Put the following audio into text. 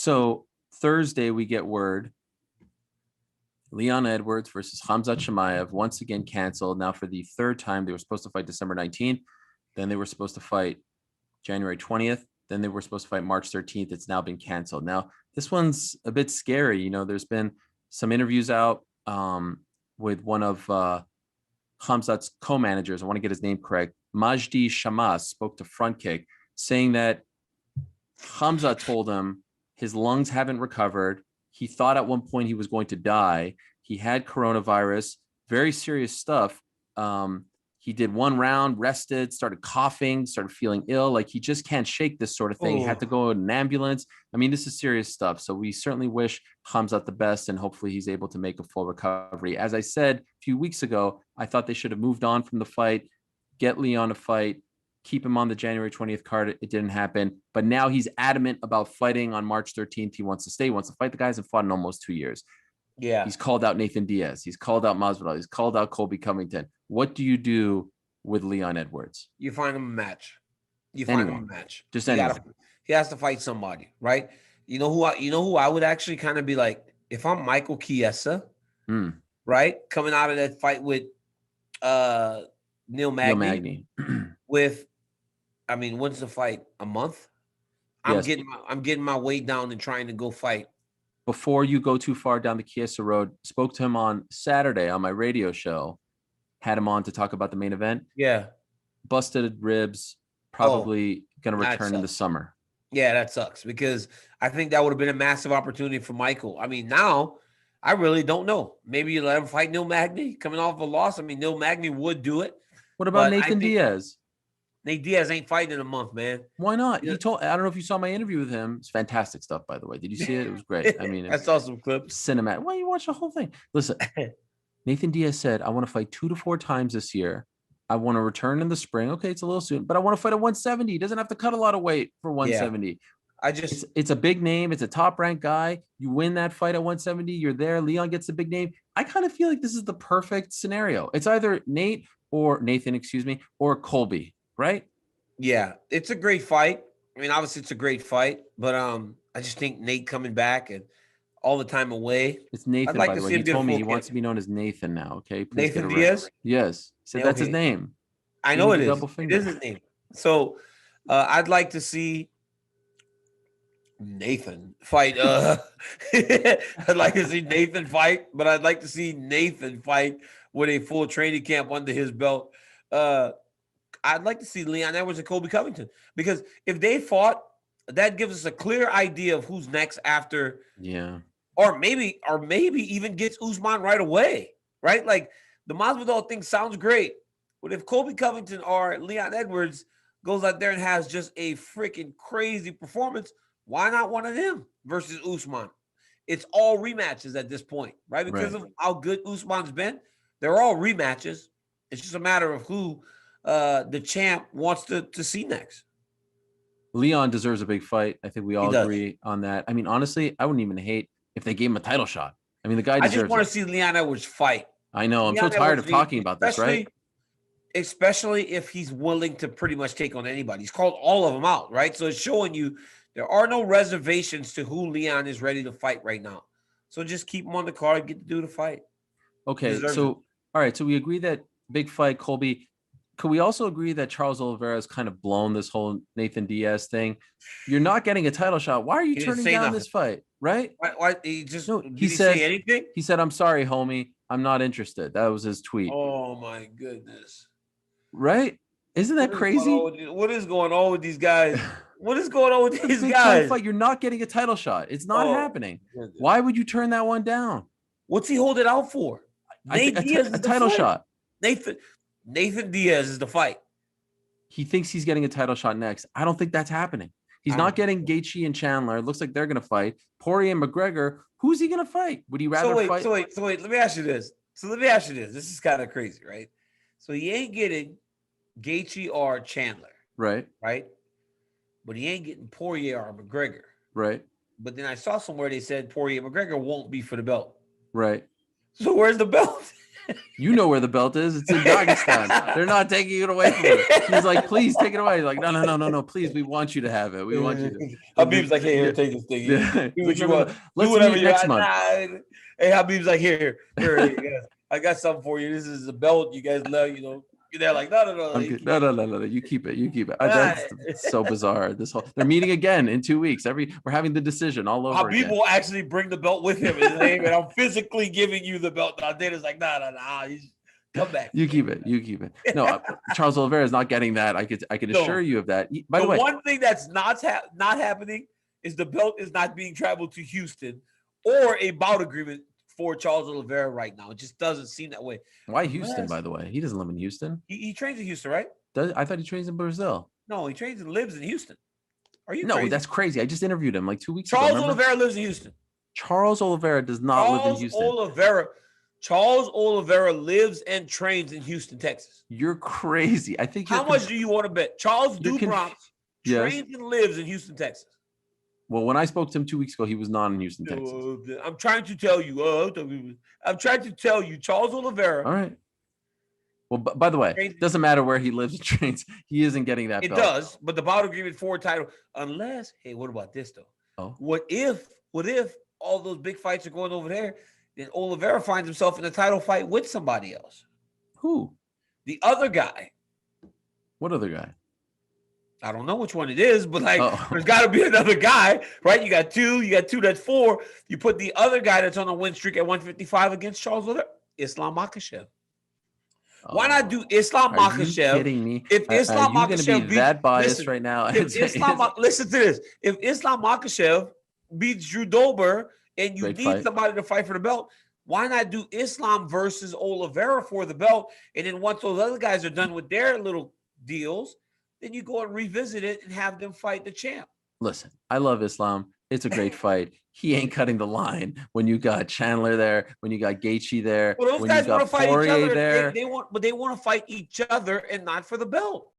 So Thursday we get word Leon Edwards versus Khamzat Chimaev once again canceled. Now for the third time, they were supposed to fight December 19th. Then they were supposed to fight January 20th. Then they were supposed to fight March 13th. It's now been canceled. Now this one's a bit scary. You know, there's been some interviews out with one of Khamzat's co-managers. I want to get his name correct. Majdi Shamas spoke to Front Kick, saying that Khamzat told him his lungs haven't recovered. He thought at one point he was going to die. He had coronavirus, very serious stuff. He did one round, rested, started coughing, started feeling ill. Like he just can't shake this sort of thing. He had to go in an ambulance. I mean, this is serious stuff. So we certainly wish Khamzat the best, and hopefully he's able to make a full recovery. As I said a few weeks ago, I thought they should have moved on from the fight, get Leon a fight, keep him on the January 20th card. It didn't happen. But now he's adamant about fighting on March 13th. He wants to stay, he wants to fight. The guy hasn't fought in almost 2 years. Yeah. He's called out Nathan Diaz. He's called out Masvidal. He's called out Colby Covington. What do you do with Leon Edwards? You find him a match. You find him a match. Just anyone. He has to fight somebody, right? You know who I would actually kind of be like, if I'm Michael Chiesa, right? Coming out of that fight with Neil Magny. With, I mean, when's the fight? A month? I'm getting my weight down and trying to go fight. Before you go too far down the Chiesa road, spoke to him on Saturday on my radio show, had him on to talk about the main event. Yeah. Busted ribs, probably going to return in the summer. Yeah, that sucks because I think that would have been a massive opportunity for Michael. I mean, now I really don't know. Maybe you let him fight Neil Magny coming off a loss. I mean, Neil Magny would do it. What about Nathan Diaz? Nate Diaz ain't fighting in a month, man. Why not? He told. I don't know if you saw my interview with him. It's fantastic stuff, by the way. Did you see it? It was great. I mean, I saw some clips. Cinematic. Why you watch the whole thing? Listen, Nathan Diaz said, "I want to fight 2 to 4 times this year. I want to return in the spring. Okay, it's a little soon, but I want to fight at 170. He doesn't have to cut a lot of weight for 170. Yeah. It's a big name. It's a top ranked guy. You win that fight at 170. You're there. Leon gets the big name. I kind of feel like this is the perfect scenario. It's either Nathan, or Colby, right? Yeah, it's a great fight. I mean, obviously it's a great fight, but I just think Nate coming back and all the time away. It's Nathan, by the way. He told me he wants to be known as Nathan now. Okay, please Nathan Diaz. Yes, he said that's his name. I know it is. It is his name. So I'd like to see Nathan fight. I'd like to see Nathan fight, but I'd like to see Nathan fight with a full training camp under his belt. I'd like to see Leon Edwards and Colby Covington because if they fought, that gives us a clear idea of who's next after. Yeah. Or maybe even gets Usman right away, right? Like the Masvidal thing sounds great, but if Colby Covington or Leon Edwards goes out there and has just a freaking crazy performance, why not one of them versus Usman? It's all rematches at this point, right? Because of how good Usman's been, they're all rematches. It's just a matter of who the champ wants to see next. Leon deserves a big fight. I think we all agree on that. I mean, honestly, I wouldn't even hate if they gave him a title shot. I mean, the guy deserves I just want to see Leon Edwards fight. I know. I'm so tired of talking about this, right? Especially if he's willing to pretty much take on anybody. He's called all of them out, right? So it's showing you there are no reservations to who Leon is ready to fight right now. So just keep him on the card, get the dude to fight. Okay, all right. So we agree that big fight, Colby. Could we also agree that Charles Oliveira has kind of blown this whole Nathan Diaz thing? You're not getting a title shot. Why are you turning down this fight? Right? Why he said say anything? He said, "I'm sorry, homie. I'm not interested." That was his tweet. Oh my goodness. Right? Isn't that crazy? What is going on with these guys? What is going on with these guys? Fight. You're not getting a title shot. It's not happening. Goodness. Why would you turn that one down? What's he holding out for? A title shot. Nathan Diaz is the fight. He thinks he's getting a title shot next. I don't think that's happening. He's not getting Gaethje and Chandler. It looks like they're going to fight. Poirier and McGregor. Who's he going to fight? Would he rather fight? So wait. Let me ask you this. This is kind of crazy, right? So he ain't getting Gaethje or Chandler. Right. Right? But he ain't getting Poirier or McGregor. Right. But then I saw somewhere they said Poirier and McGregor won't be for the belt. Right. So where's the belt? You know where the belt is. It's in Dagestan. They're not taking it away from him. He's like, please take it away. He's like, no. Please, we want you to have it. We want you to. Habib's like, hey, here, take this thing. Yeah. Do what you No. want. Let's Do whatever meet you next want. month. Nah. Hey, Habib's like, here, I got something for you. This is a belt. You guys love, They're like, no. I'm good. No. You keep it. That's so bizarre. They're meeting again in 2 weeks. We're having the decision all over Habib again. will actually bring the belt with him and I'm physically giving you the belt. Now Dana's like, nah. Come back. You keep it. No, Charles Oliveira is not getting that. I can assure you of that. By the way, one thing that's not happening is the belt is not being traveled to Houston or a bout agreement for Charles Oliveira right now. It just doesn't seem that way. why Houston, by the way? He doesn't live in Houston. He trains in Houston, right? I thought he trains in Brazil. No, he trains and lives in Houston. Are you No, crazy? that's crazy. I just interviewed him like 2 weeks ago. Charles Oliveira lives in Houston. Charles Oliveira does not live in Houston. Charles Oliveira lives and trains in Houston, Texas. You're crazy. I think. How much do you want to bet? Charles You're Dubronx trains and lives in Houston, Texas. Well, when I spoke to him 2 weeks ago, he was not in Houston, Texas. I'm trying to tell you. Charles Oliveira. All right. Well, by the way, it doesn't matter where he lives and trains. He isn't getting that belt. It does, but the bout agreement for a title, unless, hey, what about this though? Oh. What if all those big fights are going over there? Then Oliveira finds himself in a title fight with somebody else. Who? The other guy. What other guy? I don't know which one it is, but there's got to be another guy, right? You got two, that's four. You put the other guy that's on a win streak at 155 against Charles Oliveira, Islam Makhachev. Why not do Islam Makhachev? Are you kidding me? If Islam Makhachev going to be that biased right now? Listen to this. If Islam Makhachev beats Drew Dober and you need somebody to fight for the belt, why not do Islam versus Oliveira for the belt? And then once those other guys are done with their little deals, then you go and revisit it and have them fight the champ. Listen, I love Islam. It's a great fight. He ain't cutting the line when you got Chandler there, when you got Gaethje there, well, those when guys you got want to fight Poirier each other. there. They want to fight each other and not for the belt.